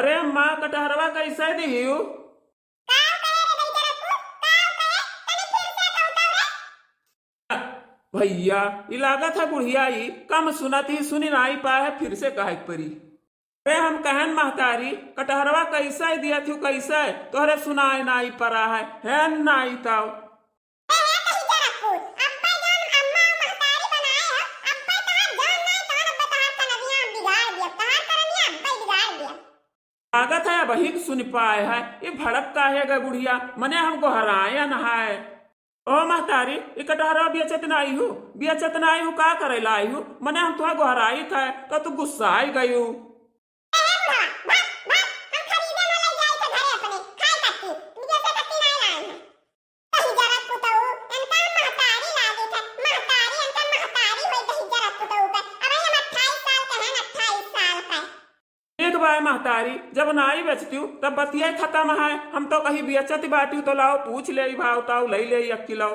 अरे अम्मा कटहरवा कैसे दियू? भैया ये लागत है बुढ़िया ही कम सुनती सुनी नाई पाए फिर से कहे परी। अरे हम कहन महतारी कटहरवा कैसे दिया थी कैसे तोहरे सुनाए नाई परा है नाई ताओ। लागत है वही सुन पाए है ये भड़कता है गा बुढ़िया मने हमको हराया नहाए। ओ महतारी ये कटहरा बेचत नाई हूँ का करे लाई हूँ मने हम तुहा गोहराई था तो तू गुस्सा आई गई हूँ। महतारी जब नाई बेचती हूँ तब बतिया खत्म है हम तो कहीं बेचती बाटी तो लाओ पूछ ले भाव ताओ ले ले 1 किलो।